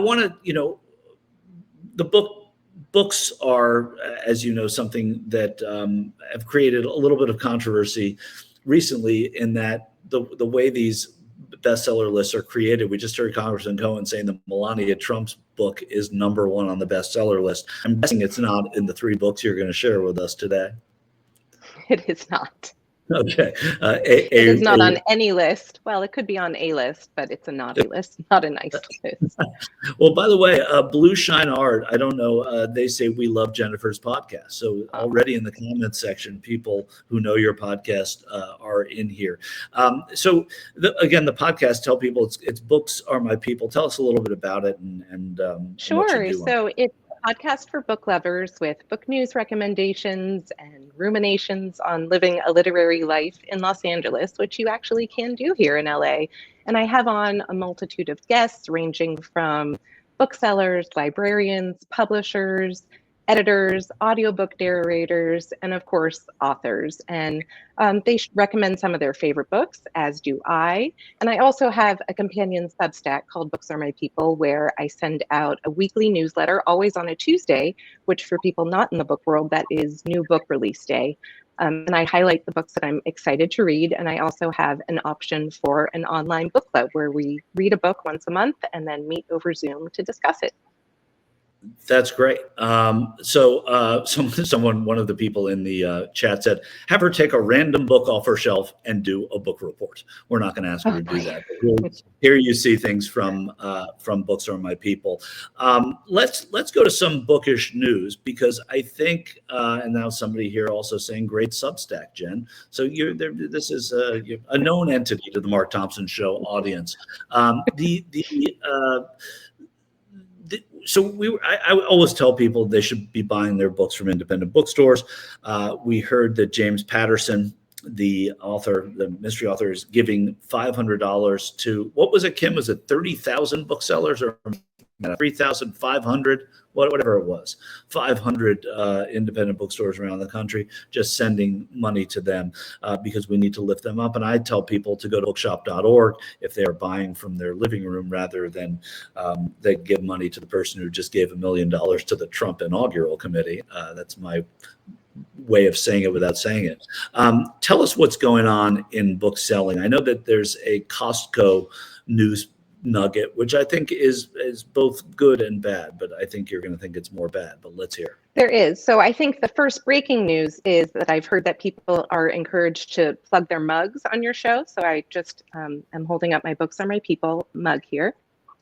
want to, the books are, as you know, something that have created a little bit of controversy recently in that the way these bestseller lists are created. We just heard Congressman Cohen saying that Melania Trump's book is #1 on the bestseller list. I'm guessing it's not in the 3 books you're going to share with us today. It is not. Okay. It is not on any list. Well, it could be on a list, but it's a naughty list, not a nice list. Well, by the way, Blue Shine Art, I don't know, they say we love Jennifer's podcast. So already in the comments section, people who know your podcast are in here. So again, the podcast, tell people it's Books Are My People. Tell us a little bit about it and Sure. So it's podcast for book lovers with book news recommendations and ruminations on living a literary life in Los Angeles, which you actually can do here in LA. And I have on a multitude of guests ranging from booksellers, librarians, publishers, editors, audiobook narrators, and of course, authors. And they recommend some of their favorite books, as do I. And I also have a companion Substack called Books Are My People, where I send out a weekly newsletter, always on a Tuesday, which for people not in the book world, that is new book release day. And I highlight the books that I'm excited to read. And I also have an option for an online book club where we read a book once a month and then meet over Zoom to discuss it. That's great. So one of the people in the chat said, have her take a random book off her shelf and do a book report. We're not going to ask her to do that. But here you see things from Books Are My People. Let's go to some bookish news, because I think, and now somebody here also saying great Substack, Jen. So this is a known entity to the Mark Thompson Show audience. So I always tell people they should be buying their books from independent bookstores. We heard that James Patterson, the author, the mystery author, is giving $500 to, what was it, Kim? Was it 30,000 booksellers or 3,500? Whatever it was, 500 independent bookstores around the country, just sending money to them because we need to lift them up. And I tell people to go to bookshop.org if they are buying from their living room, rather than they give money to the person who just gave $1 million to the Trump inaugural committee. That's my way of saying it without saying it. Tell us what's going on in book selling. I know that there's a Costco news nugget, which I think is both good and bad, but I think you're going to think it's more bad, but let's hear. There is. So I think the first breaking news is that I've heard that people are encouraged to plug their mugs on your show. So I just am holding up my Books Are My People mug here.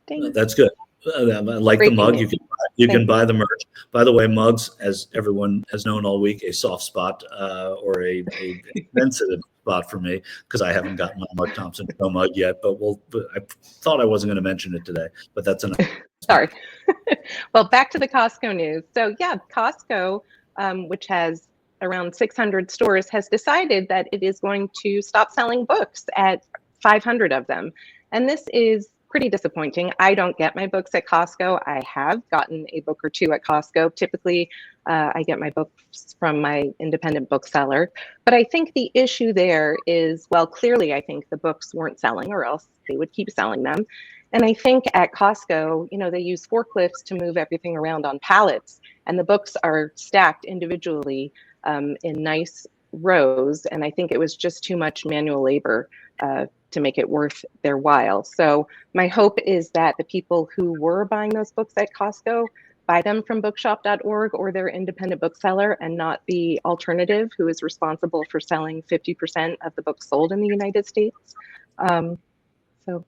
That's good. I like breaking the mug. News. You can buy the merch. By the way, mugs, as everyone has known all week, a soft spot or a sensitive spot for me, because I haven't gotten my Mark Thompson Show mug yet. But I thought I wasn't going to mention it today, but that's enough. Sorry. Well, back to the Costco news. So yeah, Costco, which has around 600 stores, has decided that it is going to stop selling books at 500 of them, and this is pretty disappointing. I don't get my books at Costco. I have gotten a book or two at Costco. Typically, I get my books from my independent bookseller. But I think the issue there is, well, clearly, I think the books weren't selling, or else they would keep selling them. And I think at Costco, they use forklifts to move everything around on pallets, and the books are stacked individually in nice rows. And I think it was just too much manual labor to make it worth their while. So my hope is that the people who were buying those books at Costco buy them from bookshop.org or their independent bookseller, and not the alternative, who is responsible for selling 50% of the books sold in the United States. So there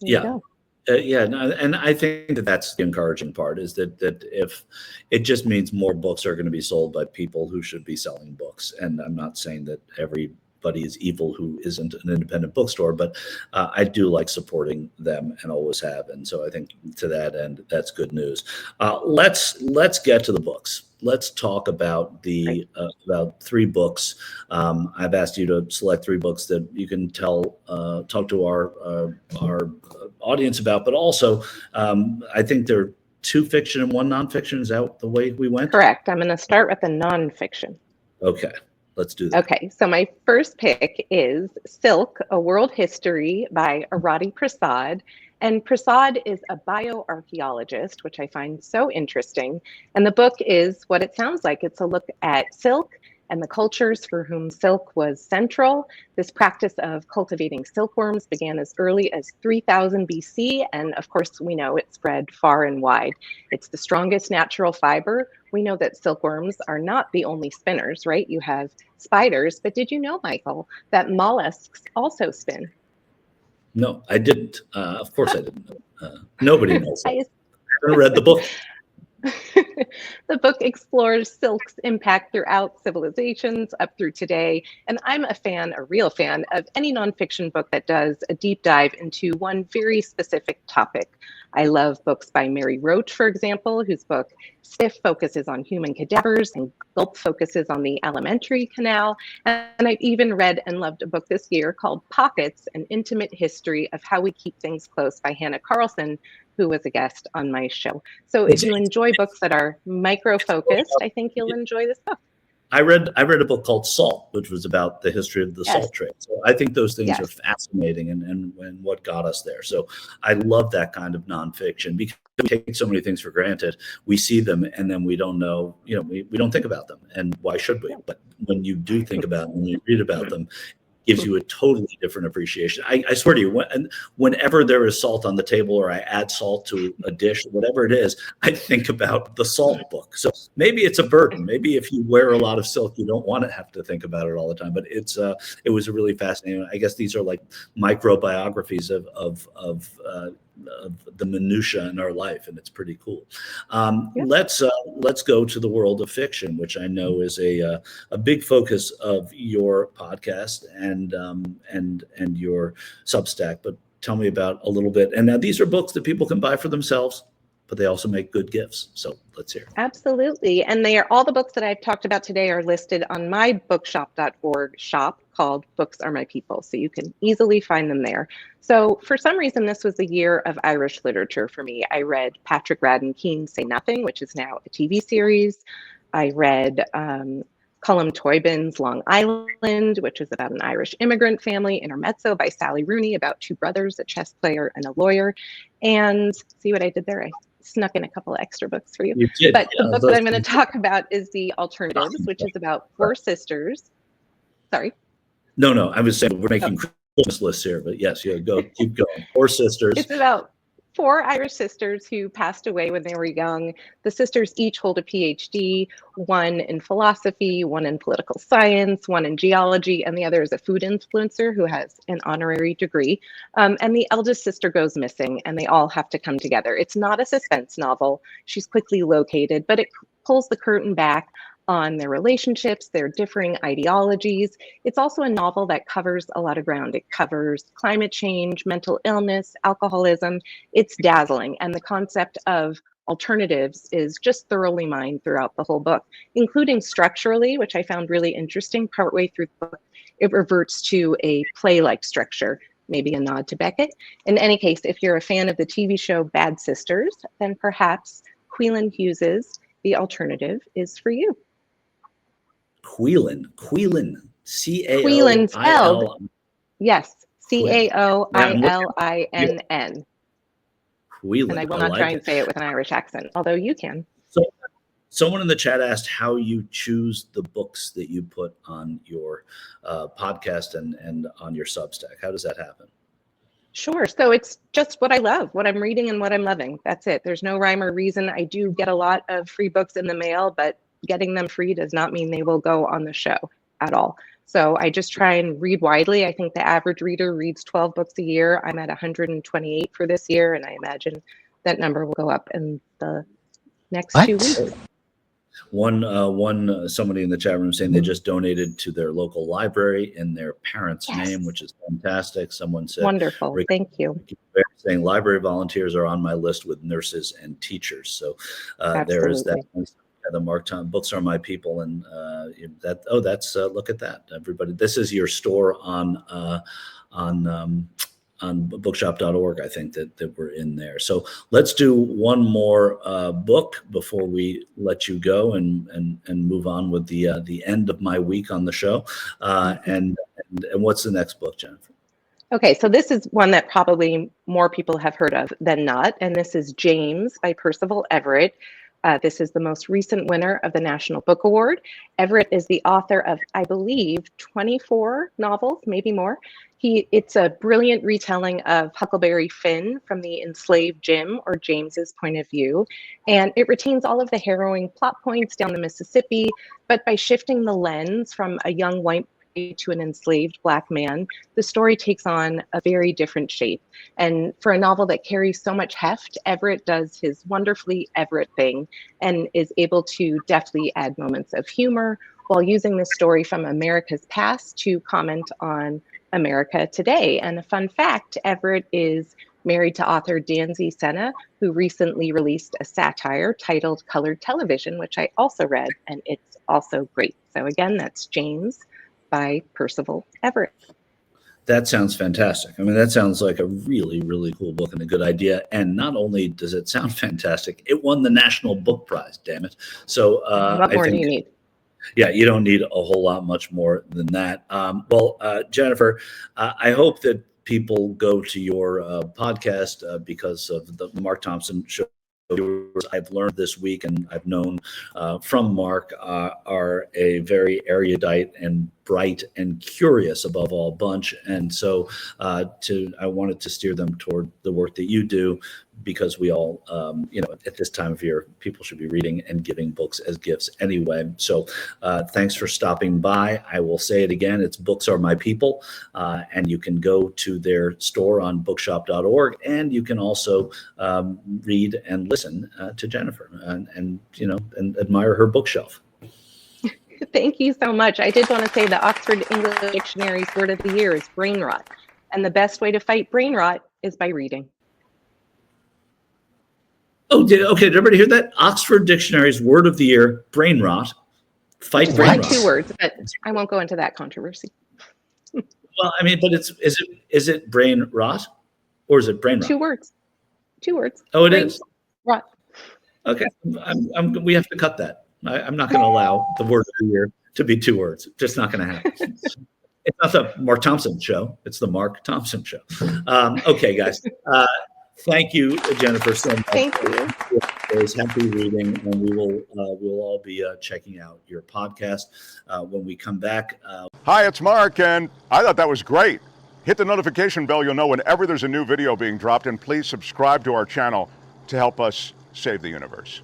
you go. And I think that's the encouraging part, is that if it just means more books are going to be sold by people who should be selling books. And I'm not saying that everybody is evil who isn't an independent bookstore, but I do like supporting them and always have. And so I think to that end, that's good news. Let's get to the books. Let's talk about about 3 books. I've asked you to select 3 books that you can talk to our audience about, but also I think there are 2 fiction and 1 nonfiction. Is that the way we went? Correct. I'm going to start with the nonfiction. Okay. Let's do that. Okay, so my first pick is Silk, A World History by Arati Prasad. And Prasad is a bioarchaeologist, which I find so interesting. And the book is what it sounds like. It's a look at silk and the cultures for whom silk was central. This practice of cultivating silkworms began as early as 3000 BC. And of course, we know it spread far and wide. It's the strongest natural fiber. We know that silkworms are not the only spinners, right? You have spiders, but did you know, Michael, that mollusks also spin? No, I didn't. Of course I didn't know. Nobody knows that. I I haven't read the book. The book explores silk's impact throughout civilizations up through today. And I'm a fan, a real fan, of any nonfiction book that does a deep dive into one very specific topic. I love books by Mary Roach, for example, whose book Stiff focuses on human cadavers and Gulp focuses on the alimentary canal. And I've even read and loved a book this year called Pockets, An Intimate History of How We Keep Things Close by Hannah Carlson, who was a guest on my show. So if you enjoy books that are micro-focused, I think you'll enjoy this book. I read a book called Salt, which was about the history of the salt trade. So I think those things are fascinating and what got us there. So I love that kind of nonfiction because we take so many things for granted. We see them and then we don't know, we don't think about them. And why should we? But when you do think about them, when you read about them, gives you a totally different appreciation. I swear to you, whenever there is salt on the table or I add salt to a dish, whatever it is, I think about the salt book. So maybe it's a burden. Maybe if you wear a lot of silk, you don't want to have to think about it all the time. But it was a really fascinating. I guess these are like microbiographies of the minutia in our life, and it's pretty cool. Let's go to the world of fiction, which I know is a big focus of your podcast and your Substack. But tell me about a little bit. And now these are books that people can buy for themselves, but they also make good gifts. So let's hear. Absolutely. And all the books that I've talked about today are listed on my bookshop.org shop called Books Are My People. So you can easily find them there. So for some reason, this was the year of Irish literature for me. I read Patrick Radden Keane's Say Nothing, which is now a TV series. I read Colm Toibin's Long Island, which is about an Irish immigrant family. Intermezzo by Sally Rooney, about two brothers, a chess player and a lawyer. And see what I did there? I snuck in a couple of extra books for you. But the book that I'm going to talk about is The Alternatives, which is about four sisters. Sorry. No, I was saying we're making Christmas lists here, but yes, keep going. Four sisters. It's about four Irish sisters who passed away when they were young. The sisters each hold a PhD, one in philosophy, one in political science, one in geology, and the other is a food influencer who has an honorary degree. And the eldest sister goes missing, and they all have to come together. It's not a suspense novel. She's quickly located, but it pulls the curtain back on their relationships, their differing ideologies. It's also a novel that covers a lot of ground. It covers climate change, mental illness, alcoholism. It's dazzling. And the concept of alternatives is just thoroughly mined throughout the whole book, including structurally, which I found really interesting. Partway through the book, it reverts to a play-like structure, maybe a nod to Beckett. In any case, if you're a fan of the TV show Bad Sisters, then perhaps Quillan Hughes's The Alternative is for you. Quillan, C-A-O-I-L. Quillan spelled, yes, C-A-O-I-L-I-N-N. Quillan. And I will not try and say it with an Irish accent, although you can. So, someone in the chat asked how you choose the books that you put on your podcast and on your Substack. How does that happen? Sure. So it's just what I love, what I'm reading and what I'm loving. That's it. There's no rhyme or reason. I do get a lot of free books in the mail, but getting them free does not mean they will go on the show at all. So I just try and read widely. I think the average reader reads 12 books a year. I'm at 128 for this year, and I imagine that number will go up in the next 2 weeks. Somebody in the chat room saying they just donated to their local library in their parents' name, which is fantastic. Someone said, wonderful. Thank you. Saying library volunteers are on my list with nurses and teachers. So there is that. The Mark Tom Books Are My People, and that's look at that, everybody. This is your store on bookshop.org. I think that we're in there. So let's do one more book before we let you go and move on with the end of my week on the show. And what's the next book, Jennifer? Okay, so this is one that probably more people have heard of than not, and this is James by Percival Everett. This is the most recent winner of the National Book Award. Everett is the author of, I believe, 24 novels, maybe more. It's a brilliant retelling of Huckleberry Finn from the enslaved Jim or James's point of view, and it retains all of the harrowing plot points down the Mississippi, but by shifting the lens from a young white to an enslaved Black man, the story takes on a very different shape. And for a novel that carries so much heft, Everett does his wonderfully Everett thing and is able to deftly add moments of humor while using this story from America's past to comment on America today. And a fun fact, Everett is married to author Danzy Senna, who recently released a satire titled Colored Television, which I also read, and it's also great. So again, that's James by Percival Everett. That sounds fantastic. I mean, that sounds like a really, really cool book and a good idea. And not only does it sound fantastic, it won the National Book Prize, damn it. So what more do you need? Yeah, you don't need a whole lot much more than that. Jennifer, I hope that people go to your podcast because of the Mark Thompson show. I've learned this week, and I've known from Mark, are a very erudite and bright and curious above all bunch. And so I wanted to steer them toward the work that you do, because we all, at this time of year, people should be reading and giving books as gifts anyway. So thanks for stopping by. I will say it again, it's Books Are My People, and you can go to their store on bookshop.org, and you can also read and listen to Jennifer and admire her bookshelf. Thank you so much. I did want to say the Oxford English Dictionary's word of the year is brain rot. And the best way to fight brain rot is by reading. Oh, okay. Did everybody hear that? Oxford Dictionary's word of the year, brain rot. Fight brain rot. 2 words, but I won't go into that controversy. Well, I mean, but is it brain rot or is it brain rot? 2 words. 2 words. Oh, it is. Rot. Okay. We have to cut that. I'm not going to allow the word of the year to be 2 words. Just not going to happen. It's not the Mark Thompson show. It's the Mark Thompson show. Okay, guys. Thank you, Jennifer, so much. Thank you. Happy reading, and we'll all be checking out your podcast when we come back. Hi, it's Mark, and I thought that was great. Hit the notification bell. You'll know whenever there's a new video being dropped, and please subscribe to our channel to help us save the universe.